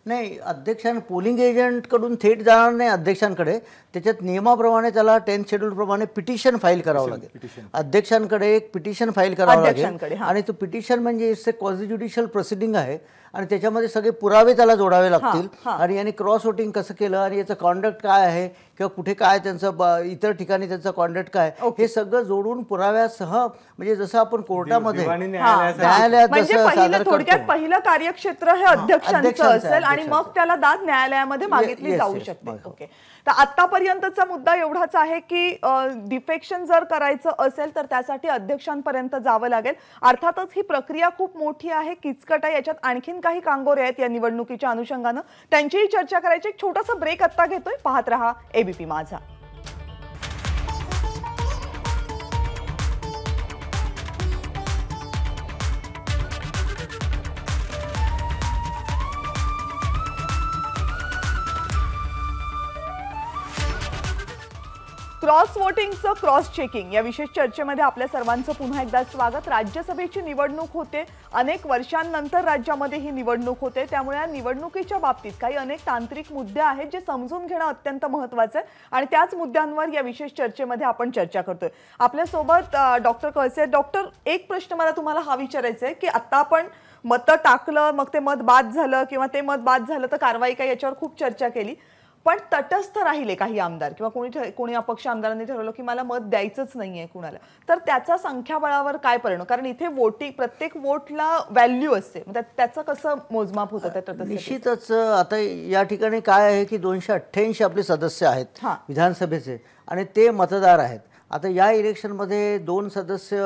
नाही, अध्यक्षांना पोलिंग एजंटकडून थेट जाणार नाही अध्यक्षांकडे. त्याच्यात नियमाप्रमाणे त्याला 10th शेड्यूल प्रमाणे पिटिशन फाईल करावं लागेल. अध्यक्षांकडे एक पिटिशन फाईल करावं लागेल आणि तो पिटिशन म्हणजे इट्स ए क्वाझी ज्युडिशियल प्रोसिडिंग आहे आणि त्याच्यामध्ये सगळे पुरावे त्याला जोडावे लागतील आणि यांनी क्रॉस वोटिंग कसं केलं आणि याचं कॉन्डक्ट काय आहे किंवा कुठे काय त्यांचं इतर ठिकाणी त्यांचं कॉन्डक्ट काय हे सगळं जोडून पुराव्यासह म्हणजे जसं आपण कोर्टामध्ये न्यायालयात म्हणजे थोडक्यात पहिलं कार्यक्षेत्र हे अध्यक्षांचं असेल आणि मग त्याला दाद न्यायालयामध्ये मागितली जाऊ शकते. ओके, तर आतापर्यंतचा मुद्दा एवढाच आहे की डिफेक्शन जर करायचं असेल तर त्यासाठी अध्यक्षांपर्यंत जावं लागेल. अर्थातच ही प्रक्रिया खूप मोठी आहे, किचकट आहे. याच्यात आणखीन काही कांगोरे आहेत या निवडणुकीच्या अनुषंगानं, त्यांचीही चर्चा करायची. एक छोटासा ब्रेक आता घेतोय. पाहत रहा एबीपी माझा. क्रॉस वोटिंगचं क्रॉस चेकिंग या विशेष चर्चेमध्ये आपल्या सर्वांचं पुन्हा एकदा स्वागत. राज्यसभेची निवडणूक होते, अनेक वर्षांनंतर राज्यामध्ये ही निवडणूक होते, त्यामुळे या निवडणुकीच्या बाबतीत काही अनेक तांत्रिक मुद्दे आहेत जे समजून घेणं अत्यंत महत्त्वाचं आहे आणि त्याच मुद्द्यांवर या विशेष चर्चेमध्ये आपण चर्चा करतोय. आपल्यासोबत डॉक्टर कळसे. डॉक्टर, एक प्रश्न मला तुम्हाला हा विचारायचा आहे की आता आपण मतं टाकलं, मग ते मत बाद झालं किंवा ते मत बाद झालं तर कारवाई काय, याच्यावर खूप चर्चा केली. पण तटस्थ राहिले काही आमदार किंवा कोणी अपक्ष आमदारांनी ठरवलं की मला मत द्यायचंच नाहीये कुणाला, तर त्याचा संख्याबळावर काय परिणाम? कारण इथे वोटिंग प्रत्येक वोटला व्हॅल्यू असते, त्याचं कसं मोजमाप होतं? निश्चितच आता या ठिकाणी काय आहे की 288 आपले सदस्य आहेत विधानसभेचे आणि ते मतदार आहेत आता या इलेक्शनमध्ये 2 सदस्य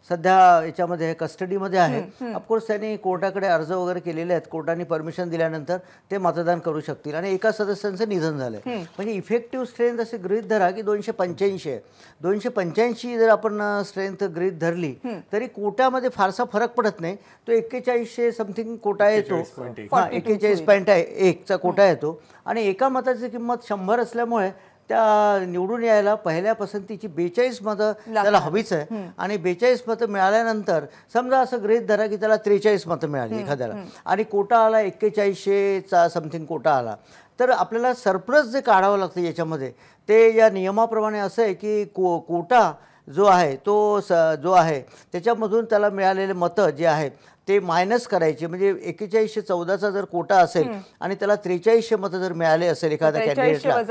सध्या याच्यामध्ये कस्टडीमध्ये आहेत. ऑफकोर्स त्यांनी कोर्टाकडे अर्ज वगैरे केलेले आहेत. कोर्टाने परमिशन दिल्यानंतर ते मतदान करू शकतील आणि एका सदस्यांचं निधन झालंय. म्हणजे इफेक्टिव्ह स्ट्रेंथ असे गृहीत धरा की 285 आहे. 285 जर आपण स्ट्रेंथ गृहीत धरली तरी कोटामध्ये फारसा फरक पडत नाही. तो 4100 समथिंग कोटा येतो. 41.1 चा कोटा येतो आणि एका मताची किंमत 100 असल्यामुळे त्या निवडून यायला पहिल्या पसंतीची 42 मतं त्याला हवीच आहे आणि 42 मतं मिळाल्यानंतर समजा असं गृहीत धरा की त्याला 43 मतं मिळाली एखाद्याला आणि कोटा आला 4100चा समथिंग कोटा आला तर आपल्याला सरप्लस जे काढावं लागतं याच्यामध्ये ते या नियमाप्रमाणे असं आहे की कोटा जो आहे तो जो आहे त्याच्यामधून त्याला मिळालेले मतं जे आहेत ते मायनस करायचे. म्हणजे 4114चा जर कोटा असेल आणि त्याला 4300 मतं जर मिळाले असेल एखाद्या कॅन्डिडेटला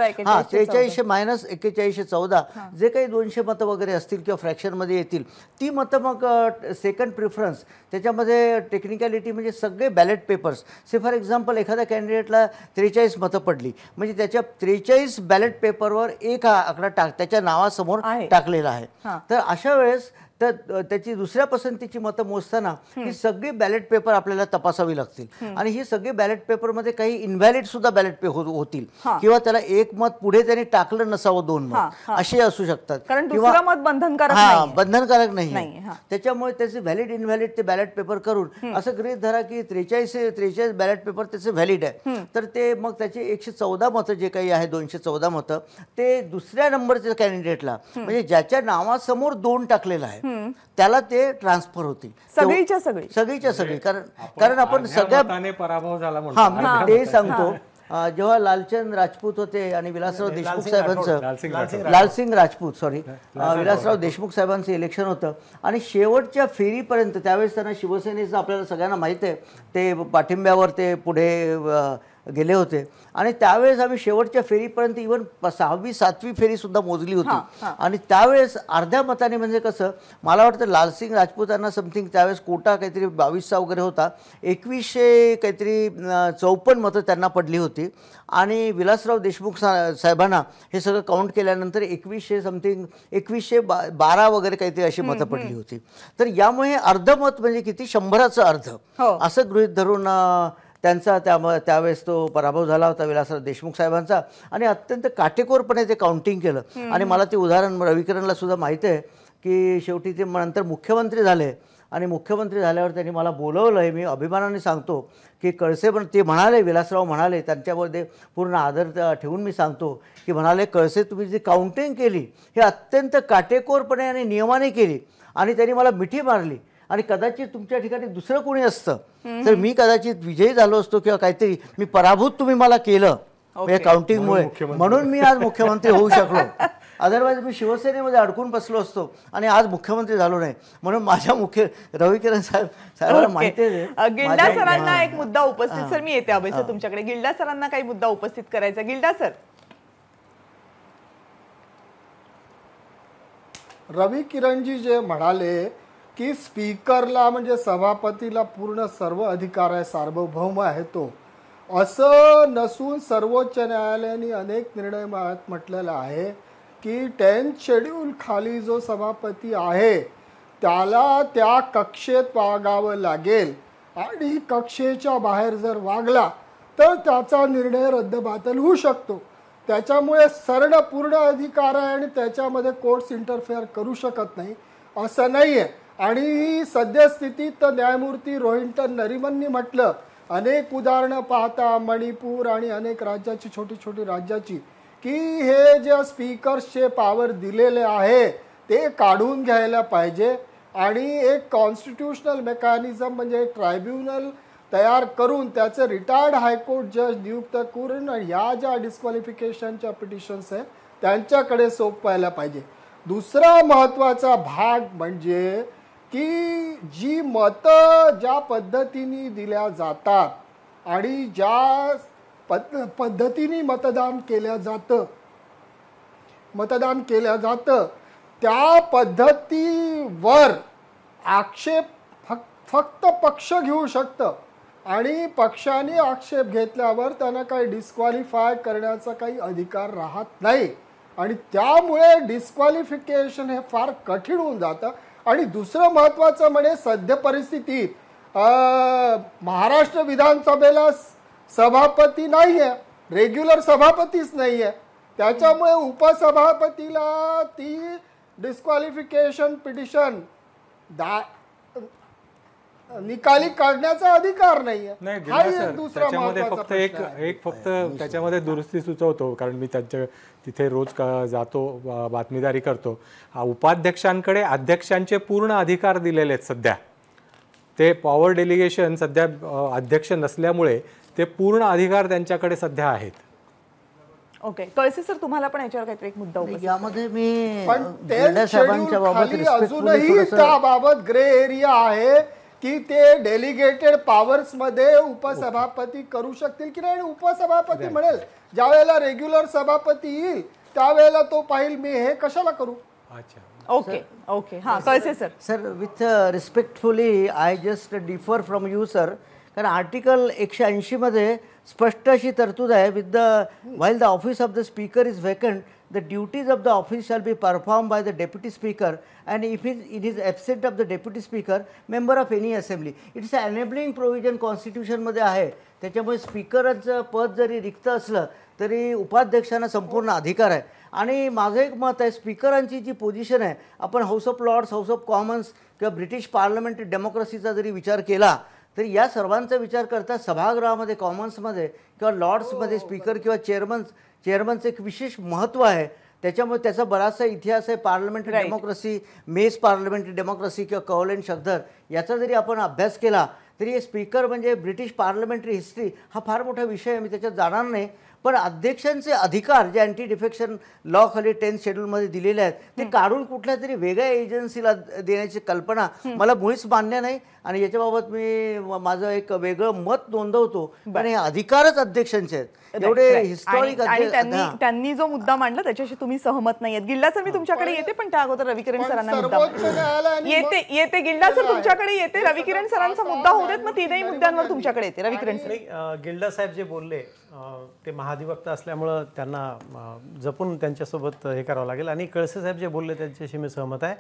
4300 मायनस 4114 जे काही 200 मतं वगैरे असतील किंवा फ्रॅक्शनमध्ये येतील ती मतं मग सेकंड प्रिफरन्स त्याच्यामध्ये टेक्निकॅलिटी म्हणजे सगळे बॅलेट पेपर्स फॉर एक्झाम्पल एखाद्या कॅन्डिडेटला 43 मतं पडली म्हणजे त्याच्या 43 बॅलेट पेपरवर एक हा आकडा त्याच्या नावासमोर टाकलेला आहे. तर अशा वेळेस तर त्याची दुसऱ्या पसंतीची मतं मोजताना ही सगळी बॅलेट पेपर आपल्याला तपासावी लागतील आणि ही सगळी बॅलेट पेपरमध्ये काही इनव्हॅलिड सुद्धा बॅलेट पेपर होतील किंवा त्याला एक मत पुढे त्याने टाकलं नसावं 2 मत असे असू शकतात किंवा मत बंधनकारक नाही. त्याच्यामुळे त्याचे व्हॅलिड इनव्हॅलिड ते बॅलेट पेपर करून असं गृहीत धरा की 43 बॅलेट पेपर त्याचे व्हॅलिड आहे तर ते मग त्याचे 114 मतं जे काही आहे 214 मतं ते दुसऱ्या नंबरच्या कॅन्डिडेटला म्हणजे ज्याच्या नावासमोर 2 टाकलेलं आहे त्याला ते ट्रान्सफर होतील सगळीच्या सगळी कारण आपण सगळ्या पराभव झाला मी ते सांगतो. जेव्हा लालचंद राजपूत होते आणि विलासराव देशमुख साहेबांचं लालसिंग राजपूत विलासराव देशमुख साहेबांचं इलेक्शन होतं आणि शेवटच्या फेरीपर्यंत त्यावेळेस त्यांना शिवसेनेचं आपल्याला सगळ्यांना माहिती आहे ते पाठिंब्यावर ते पुढे गेले होते आणि त्यावेळेस आम्ही शेवटच्या फेरीपर्यंत इव्हन 6वी 7वी फेरी सुद्धा मोजली होती आणि त्यावेळेस अर्ध्या मताने म्हणजे कसं मला वाटतं लालसिंग राजपूतांना समथिंग त्यावेळेस कोटा काहीतरी 22चा वगैरे होता 2100 काहीतरी 54 मतं त्यांना पडली होती आणि विलासराव देशमुख साहेबांना हे सगळं काउंट केल्यानंतर 2100 समथिंग 2112 वगैरे काहीतरी अशी मतं पडली होती. तर यामुळे अर्धमत म्हणजे किती 100चं अर्ध असं गृहीत धरून त्यांचा त्यावेळेस तो पराभव झाला होता विलासराव देशमुख साहेबांचा आणि अत्यंत काटेकोरपणे ते काउंटिंग केलं आणि मला ते उदाहरण रविकिरणला सुद्धा माहिती आहे की शेवटी ते नंतर मुख्यमंत्री झाले आणि मुख्यमंत्री झाल्यावर त्यांनी मला बोलवलं आहे. मी अभिमानाने सांगतो की कळसे पण ते म्हणाले विलासराव म्हणाले त्यांच्यामध्ये पूर्ण आदर ठेवून मी सांगतो की म्हणाले कळसे तुम्ही जी काउंटिंग केली हे अत्यंत काटेकोरपणे आणि नियमाने केली आणि त्यांनी मला मिठी मारली आणि कदाचित तुमच्या ठिकाणी दुसरं कोणी असतं तर मी कदाचित विजयी झालो असतो किंवा काहीतरी मी पराभूत तुम्ही मला केलं या काउंटिंगमुळे म्हणून मी आज मुख्यमंत्री होऊ शकलो. अदरवाईज मी शिवसेनेमध्ये अडकून बसलो असतो आणि आज मुख्यमंत्री झालो नाही. म्हणून माझ्या रविकिरण साहेबांना माहिती आहे. गिल्डा सरांना एक मुद्दा उपस्थित सर मी येते अभय सर तुमच्याकडे गिल्डा सरांना काही मुद्दा उपस्थित करायचा. गिल्डा सर रविकिरणजी जे म्हणाले की स्पीकरला म्हणजे सभापतीला पूर्ण सर्व अधिकार आहे सार्वभौम आहे तो असं नसून सर्वोच्च न्यायालयाने अनेक निर्णय म्हटलेला आहे की 10th शेड्यूल खाली जो सभापती आहे त्याला त्या कक्षेत वागावं लागेल आणि कक्षेच्या बाहेर जर वागला तर त्याचा निर्णय रद्दबातल होऊ शकतो. त्याच्यामुळे सरळ पूर्ण अधिकार आहे आणि त्याच्यामध्ये कोर्ट्स इंटरफेअर करू शकत नाही असं नाही आहे. आणि सद्यस्थितीत न्यायमूर्ती रोहिंटन नरिमननी म्हटलं अनेक उदाहरणं पाहता मणिपूर आणि अनेक राज्याची छोटी छोटी राज्याची की हे जे स्पीकर्सचे पॉवर दिलेले आहे ते काढून घ्यायला पाहिजे आणि एक कॉन्स्टिट्यूशनल मेकॅनिझम म्हणजे ट्रायब्युनल तयार करून त्याचे रिटायर्ड हायकोर्ट जज नियुक्त करून ह्या ज्या डिस्क्वालिफिकेशनच्या पिटिशन्स आहेत त्यांच्याकडे सोपवायला पाहिजे. दुसरा महत्त्वाचा भाग म्हणजे की जी मतं ज्या पद्धतीने दिल्या जातात आणि ज्या पद्धतीने मतदान केलं जातं त्या पद्धतीवर आक्षेप फक्त पक्ष घेऊ शकतं आणि पक्षाने आक्षेप घेतल्यावर त्यांना काही डिस्क्वालिफाय करण्याचा काही अधिकार राहत नाही. आणि त्यामुळे डिस्क्वालिफिकेशन हे फार कठीण होऊन जातं. आणि दुसरं महत्त्वाचं म्हणजे सद्य परिस्थितीत महाराष्ट्र विधानसभेला सभापती नाही आहे, रेग्युलर सभापतीच नाही आहे. त्याच्यामुळे उपसभापतीला ती डिस्क्वालिफिकेशन पिटिशन निकाली काढण्याचा अधिकार नाहीये. नाही त्याच्यामध्ये फक्त त्याच्यामध्ये दुरुस्ती सुचवतो, कारण मी त्यांच्या तिथे रोज जातो, बातमीदारी करतो. उपाध्यक्षांकडे अध्यक्षांचे पूर्ण अधिकार दिलेले आहेत सध्या. ते पॉवर डेलिगेशन सध्या अध्यक्ष नसल्यामुळे ते पूर्ण अधिकार त्यांच्याकडे सध्या आहेत. ओके, कळसे सर, तुम्हाला पण याच्यावर काहीतरी एक मुद्दा उपस्थित यामध्ये मी पण अजूनही त्याबाबत ग्रे एरिया आहे की ते डेलिगेटेड पॉवर्स मध्ये उपसभापती करू शकतील की नाही. उपसभापती म्हणेल ज्या वेळेला रेग्युलर सभापती येईल त्यावेळेला तो पाहिल मी हे कशाला करू. अच्छा, ओके ओके, हां कळसे sir. Sir, with respectfully I just differ from you sir. कारण आर्टिकल 180 मध्ये स्पष्ट अशी तरतूद आहे, with the while the office of the speaker is vacant the duties of the office shall be performed by the deputy speaker, and if it is absent of the deputy speaker, member of any assembly. It's an enabling provision constitution मध्ये आहे. त्याच्यामुळे स्पीकरचं पद जरी रिक्त असलं तरी उपाध्यक्षांना संपूर्ण अधिकार आहे. आणि माझं एक मत आहे, स्पीकरांची जी पोझिशन आहे, आपण House of Lords, House of Commons किंवा ब्रिटिश पार्लमेंटरी डेमोक्रेसीचा जरी विचार केला तरी या सर्वांचा विचार करता सभागृहामध्ये, कॉमन्समध्ये किंवा लॉर्ड्समध्ये स्पीकर किंवा चेअरमनचं एक विशेष महत्त्व आहे. त्याच्यामुळे त्याचा बराचसा इतिहास आहे. Parliamentary democracy, mess parliamentary democracy किंवा कौल अँड शक्दर याचा जरी आपण अभ्यास केला तरी स्पीकर म्हणजे ब्रिटिश पार्लमेंटरी हिस्ट्री हा फार मोठा विषय आहे, मी त्याच्यात जाणार नाही. पण अध्यक्षांचे अधिकार जे अँटी डिफेक्शन लॉ खाली 10th शेड्यूलमध्ये दिलेले आहेत ते काढून कुठल्या तरी वेगळ्या एजन्सीला देण्याची कल्पना मला मुळीच मान्य नाही. आणि याच्याबाबत मी माझं एक वेगळं मत नोंदवतो. कारण हे अधिकारच अध्यक्षांचे आहेत. एवढे हिस्टॉरिक त्यांनी जो मुद्दा मांडला त्याच्याशी तुम्ही सहमत नाही आहेत. गिल्डा सर, मी तुमच्याकडे येते, पण त्या अगोदर रविकिरण सरांना मुद्दा येते गिल्डा सर तुमच्याकडे येते. रविकिरण सरांचा मुद्दा होऊ देत, मग तीनही मुद्द्यांवर तुमच्याकडे येते. रविकिरण सर, गिल्डा साहेब जे बोलले ते महाधिवक्ता असल्यामुळं त्यांना जपून त्यांच्यासोबत हे करावं लागेल. आणि कळसे साहेब जे बोलले त्यांच्याशी मी सहमत आहे.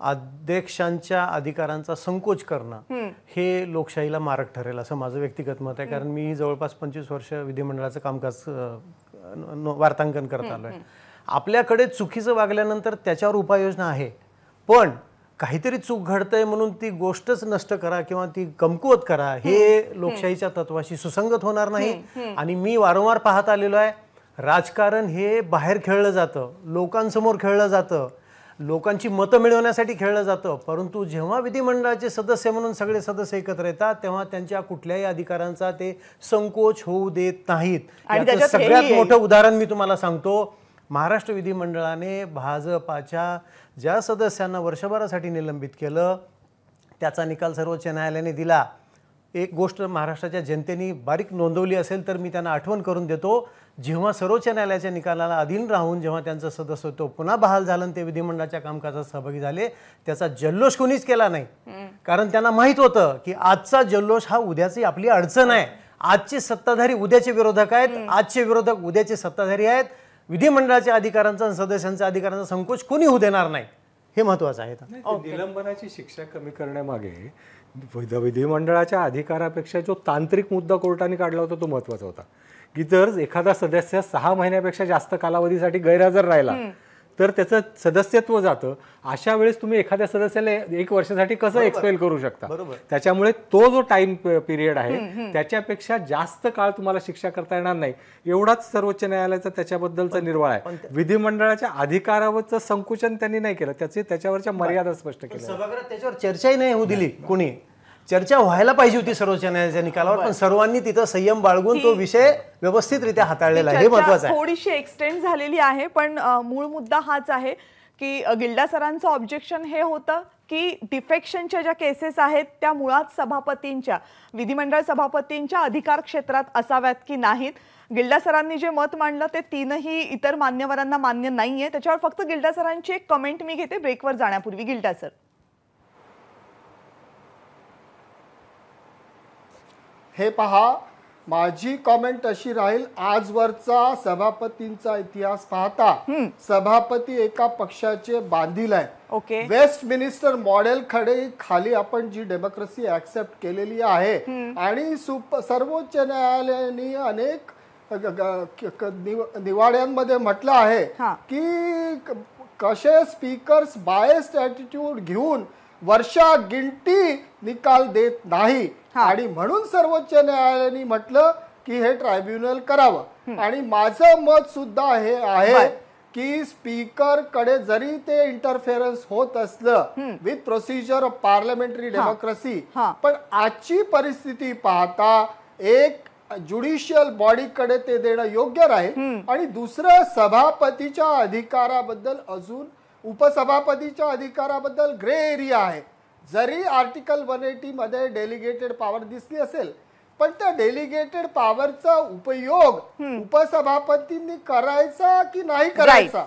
अध्यक्षांच्या अधिकारांचा संकोच करणं हे लोकशाहीला मारक ठरेल असं माझं व्यक्तिगत मत आहे. कारण मी जवळपास 25 वर्ष विधिमंडळाचं कामकाज वार्तांकन करत आलो आहे. आपल्याकडे चुकीचं वागल्यानंतर त्याच्यावर उपाययोजना आहे, पण काहीतरी चूक घडतंय म्हणून ती गोष्टच नष्ट करा किंवा ती कमकुवत करा हे लोकशाहीच्या तत्वाशी सुसंगत होणार नाही. आणि मी वारंवार पाहत आलेलो आहे, राजकारण हे बाहेर खेळलं जातं, लोकांसमोर खेळलं जातं, लोकांची मतं मिळवण्यासाठी खेळलं जातं. परंतु जेव्हा विधिमंडळाचे सदस्य म्हणून सगळे सदस्य एकत्र येतात तेव्हा त्यांच्या कुठल्याही अधिकारांचा ते संकोच होऊ देत नाहीत. याचं सगळ्यात मोठं उदाहरण मी तुम्हाला सांगतो. महाराष्ट्र विधिमंडळाने भाजपाच्या ज्या सदस्यांना वर्षभरासाठी निलंबित केलं त्याचा निकाल सर्वोच्च न्यायालयाने दिला. एक गोष्ट महाराष्ट्राच्या जनतेने बारीक नोंदवली असेल तर मी त्यांना आठवण करून देतो. जेव्हा सर्वोच्च न्यायालयाच्या निकालाला अधीन राहून जेव्हा त्यांचं सदस्यत्व पुन्हा बहाल झालं आणि ते विधिमंडळाच्या कामकाजात सहभागी झाले, त्याचा जल्लोष कोणीच केला नाही. कारण त्यांना माहीत होतं की आजचा जल्लोष हा उद्याची आपली अडचण आहे. आजचे सत्ताधारी उद्याचे विरोधक आहेत, आजचे विरोधक उद्याचे सत्ताधारी आहेत. विधिमंडळाच्या अधिकारांचा आणि सदस्यांच्या अधिकारांचा संकोच कोणी होऊ देणार नाही, हे महत्त्वाचं आहे. निलंबनाची शिक्षा कमी करण्यामागे विधिमंडळाच्या अधिकारापेक्षा जो तांत्रिक मुद्दा कोर्टाने काढला होता तो महत्त्वाचा होता. की जर एखादा सदस्य 6 महिन्यापेक्षा जास्त कालावधीसाठी गैरहजर राहिला तर त्याचं सदस्यत्व जातं. अशा वेळेस तुम्ही एखाद्या सदस्याला 1 वर्षासाठी कसं एक्सपेल करू शकता. त्याच्यामुळे तो जो टाइम पिरियड आहे त्याच्यापेक्षा जास्त काळ तुम्हाला शिक्षा करता येणार नाही, एवढाच सर्वोच्च न्यायालयाचा त्याच्याबद्दलचा निर्वाळ आहे. विधिमंडळाच्या अधिकारावरचं संकुचन त्यांनी नाही केलं, त्याच्यावरच्या मर्यादा स्पष्ट केल्या. सभागृहात त्याच्यावर चर्चाही नाही होऊ दिली कोणी. चर्चा व्हायला पाहिजे होती सर्वोच्च न्यायालयाच्या निकालावर, पण सर्वांनी तिथं संयम बाळगून तो विषय व्यवस्थितरित्या हाताळलेला आहे, हे महत्त्वाचं आहे. थोडीशी एक्सटेंड झालेली आहे, पण मूळ मुद्दा हाच आहे की गिल्डा सरांचं ऑब्जेक्शन हे होतं की डिफेक्शनच्या ज्या केसेस आहेत त्या मुळात सभापतींच्या, विधिमंडळ सभापतींच्या अधिकार क्षेत्रात असाव्यात की नाहीत. गिल्डा सरांनी जे मत मांडलं ते तीनही इतर मान्यवरांना मान्य नाहीये. त्याच्यावर फक्त गिल्डा सरांची एक कमेंट मी घेते ब्रेकवर जाण्यापूर्वी. गिल्डा सर, हे पहा, माझी कॉमेंट अशी राहील, आजवरचा सभापतींचा इतिहास पाहता सभापती एका पक्षाचे बांधील आहे. ओके. वेस्टमिनिस्टर मॉडेल खाली आपण जी डेमोक्रेसी ऍक्सेप्ट केलेली आहे आणि सर्वोच्च न्यायालयाने अनेक निवाड्यांमध्ये म्हटलं आहे की कसे स्पीकर्स बायस्ड ॲटिट्यूड घेऊन वर्षा गिनती निकाल देत नाही आणि म्हणून सर्वोच्च न्यायालयाने म्हटलं की हे ट्रायब्युनल करावं. आणि माझं मत सुद्धा हे आहे की स्पीकर कडे जरी ते इंटरफेरन्स होत असलं with procedure of parliamentary democracy, पण आजची परिस्थिती पाहता एक ज्युडिशियल बॉडीकडे ते देणं योग्य राहील. आणि दुसरं, सभापतीच्या अधिकाराबद्दल अजून उपसभापतीच्या अधिकाराबद्दल ग्रे एरिया आहे. जरी आर्टिकल 180 मध्ये डेलिगेटेड पॉवर दिसली असेल, पण त्या डेलिगेटेड पॉवरचा उपयोग उपसभापतींनी करायचा की नाही करायचा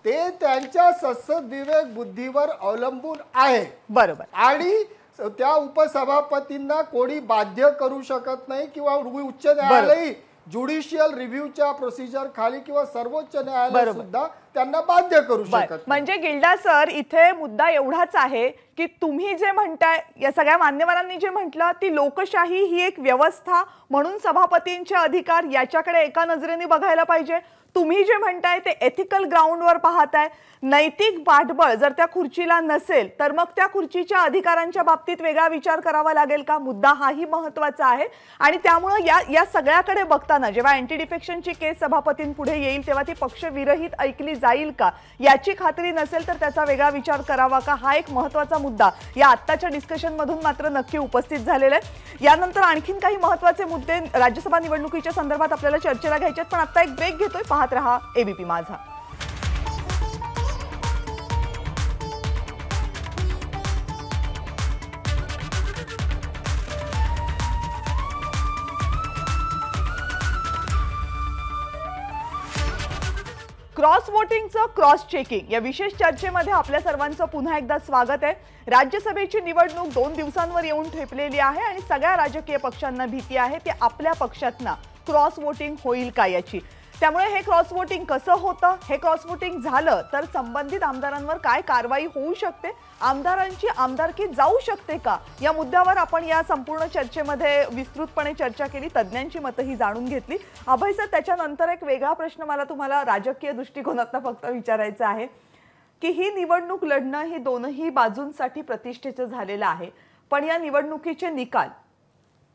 ते त्यांच्या सद्विवेक बुद्धीवर अवलंबून आहे. बरोबर. आणि त्या उपसभापतींना कोणी बाध्य करू शकत नाही किंवा उच्च न्यायालय ज्युडिशियल रिव्ह्यूच्या प्रोसिजर खाली किंवा सर्वोच्च न्यायालय सुद्धा त्यांना बाध्य करू शकत. म्हणजे गिल्डा सर, इथे मुद्दा एवढाच आहे की तुम्ही जे म्हणताय, या सगळ्या मान्यवरांनी जे म्हटलं, ती लोकशाही ही एक व्यवस्था म्हणून सभापतींचे अधिकार याच्याकडे एका नजरेने बघायला पाहिजे. तुम्ही जे म्हणताय ते एथिकल ग्राउंडवर पाहताय. नैतिक पाठबळ जर त्या खुर्चीला नसेल तर मग त्या खुर्चीच्या अधिकारांच्या बाबतीत वेगळा विचार करावा लागेल का? मुद्दा हाही महत्वाचा आहे. आणि त्यामुळे या सगळ्याकडे बघताना जेव्हा अँटी डिफेक्शनची केस सभापतींपुढे येईल तेव्हा ती पक्षविरहित ऐकली जाईल का याची खात्री नसेल तर त्याचा वेगळा विचार करावा का, हा एक महत्वाचा मुद्दा या आत्ताच्या डिस्कशन मधून मात्र नक्की उपस्थित झालेला आहे. यानंतर आणखीन काही महत्वाचे मुद्दे राज्यसभा निवडणुकीच्या संदर्भात आपल्याला चर्चेला घ्यायचे आहेत, पण आता एक ब्रेक घेतोय. पाहत रहा एबीपी माझा. क्रॉस वोटिंगचं क्रॉस चेकिंग या विशेष चर्चेमध्ये आपल्या सर्वांचं पुन्हा एकदा स्वागत आहे. राज्यसभेची निवडणूक 2 दिवसांवर येऊन ठेपलेली आहे आणि सगळ्या राजकीय पक्षांना भीती आहे ते आपल्या पक्षातना क्रॉस वोटिंग होईल का याची. त्यामुळे हे क्रॉस वोटिंग कसं होतं, हे क्रॉस वोटिंग झालं तर संबंधित आमदारांवर काय कारवाई होऊ शकते, आमदारांची आमदारकी जाऊ शकते का, या मुद्द्यावर आपण या संपूर्ण चर्चेमध्ये विस्तृतपणे चर्चा केली. तज्ज्ञांची मतही जाणून घेतली. अभय सर, त्याच्यानंतर एक वेगळा प्रश्न मला तुम्हाला राजकीय दृष्टिकोनातून फक्त विचारायचा आहे की ही निवडणूक लढणं हे दोनही बाजूंसाठी प्रतिष्ठेचं झालेलं आहे, पण या निवडणुकीचे निकाल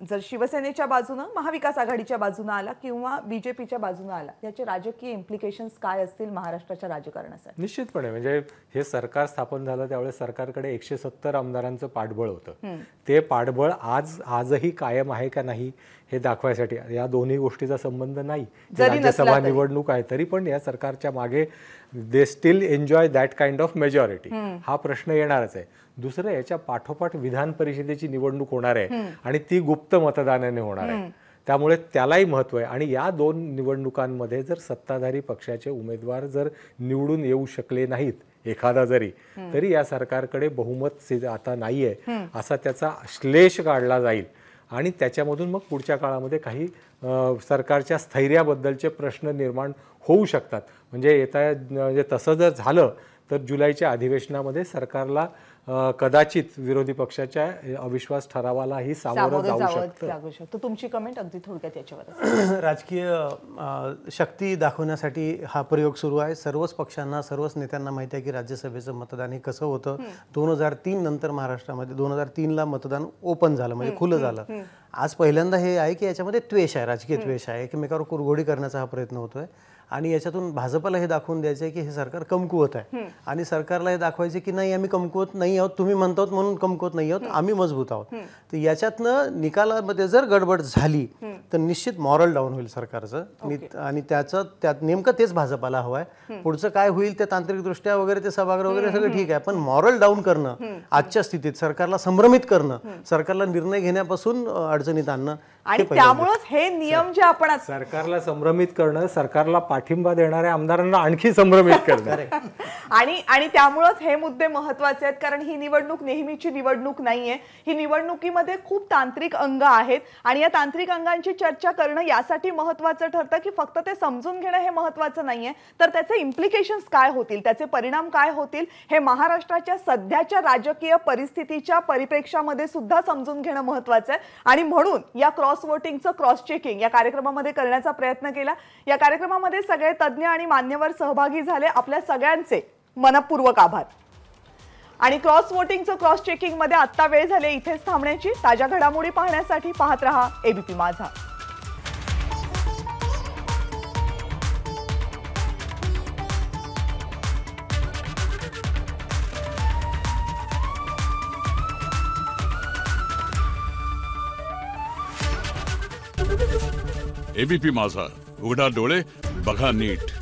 जर शिवसेनेच्या बाजूनं, महाविकास आघाडीच्या बाजूनं आला किंवा बीजेपीच्या बाजूनं आला, याचे राजकीय इम्प्लिकेशन्स काय असतील महाराष्ट्राच्या राजकारणासाठी? निश्चितपणे म्हणजे हे सरकार स्थापन झालं त्यावेळेस सरकारकडे 170 आमदारांचं पाठबळ होतं. ते पाठबळ आजही कायम आहे का नाही हे दाखवायसाठी या दोन्ही गोष्टीचा संबंध नाही. राज्यसभा निवडणूक आहे तरी पण या सरकारच्या मागे they still enjoy that kind of majority, हा प्रश्न येणारच आहे. दुसरं, याच्या पाठोपाठ विधान परिषदेची निवडणूक होणार आहे आणि ती गुप्त मतदानाने होणार आहे, त्यामुळे त्यालाही महत्व आहे. आणि या 2 निवडणुकांमध्ये जर सत्ताधारी पक्षाचे उमेदवार जर निवडून येऊ शकले नाहीत एखादा जरी, तरी या सरकारकडे बहुमत आता नाहीये असा त्याचा श्लेष काढला जाईल आणि त्याच्यामधून मग पुढच्या काळामध्ये काही सरकारच्या स्थैर्याबद्दलचे प्रश्न निर्माण होऊ शकतात. म्हणजे तसं जर झालं तर जुलैच्या अधिवेशनामध्ये सरकारला कदाचित विरोधी पक्षाच्या अविश्वास ठरावालाही सामोरं जाऊ शकतं. तुमची कमेंट अगदी थोडक्यात याच्यावर. राजकीय शक्ती दाखवण्यासाठी हा प्रयोग सुरू आहे. सर्वच पक्षांना, सर्वच नेत्यांना माहिती आहे की राज्यसभेचं मतदान हे कसं होतं. 2003 नंतर महाराष्ट्रामध्ये 2003ला मतदान ओपन झालं, म्हणजे खुलं झालं. आज पहिल्यांदा हे आहे की याच्यामध्ये द्वेष आहे, राजकीय द्वेष आहे, एकमेकावर कुरघोडी करण्याचा हा प्रयत्न होतोय. आणि याच्यातून भाजपला हे दाखवून द्यायचं आहे की हे सरकार कमकुवत आहे आणि सरकारला हे दाखवायचे की नाही आम्ही कमकुवत नाही आहोत, तुम्ही म्हणतात म्हणून कमकुवत नाही आहोत, आम्ही मजबूत आहोत. तर याच्यातनं निकालामध्ये जर गडबड झाली तर निश्चित मॉरल डाऊन होईल सरकारचं आणि त्यात नेमकं तेच भाजपाला हवं आहे. पुढचं काय होईल ते तांत्रिकदृष्ट्या वगैरे ते सभागृह वगैरे सगळं ठीक आहे, पण मॉरल डाऊन करणं आजच्या स्थितीत, सरकारला संभ्रमित करणं, सरकारला निर्णय घेण्यापासून अडचणीत आणणं, आणि त्यामुळेच हे नियम जे आपण सरकारला संभ्रमित करणं, सरकारला पाठिंबा देणाऱ्या आमदारांना आणखी संभ्रमित करणं आणि त्यामुळेच हे मुद्दे महत्वाचे आहेत. कारण ही निवडणूक नेहमीची निवडणूक नाहीये. ही निवडणुकीमध्ये खूप तांत्रिक अंग आहेत आणि या तांत्रिक अंगांची चर्चा करणं यासाठी महत्त्वाचं ठरतं की फक्त ते समजून घेणं हे महत्त्वाचं नाहीये, तर त्याचे इम्प्लिकेशन्स काय होतील, त्याचे परिणाम काय होतील हे महाराष्ट्राच्या सध्याच्या राजकीय परिस्थितीच्या परिप्रेक्ष्यामध्ये सुद्धा समजून घेणं महत्त्वाचं आहे. आणि म्हणून या क्रॉस वोटिंगचं क्रॉस चेकिंग या कार्यक्रमामध्ये करण्याचा प्रयत्न केला. या कार्यक्रमामध्ये सगळे तज्ज्ञ आणि मान्यवर सहभागी झाले. आपल्या सगळ्यांचे मनपूर्वक आभार. आणि क्रॉस वोटिंगचं क्रॉस चेकिंग मध्ये आत्ता वेळ झाली इथेच थांबण्याची. ताज्या घडामोडी पाहण्यासाठी पाहत रहा एबीपी माझा. एबीपी माझा, उघडा डोळे बघा नीट.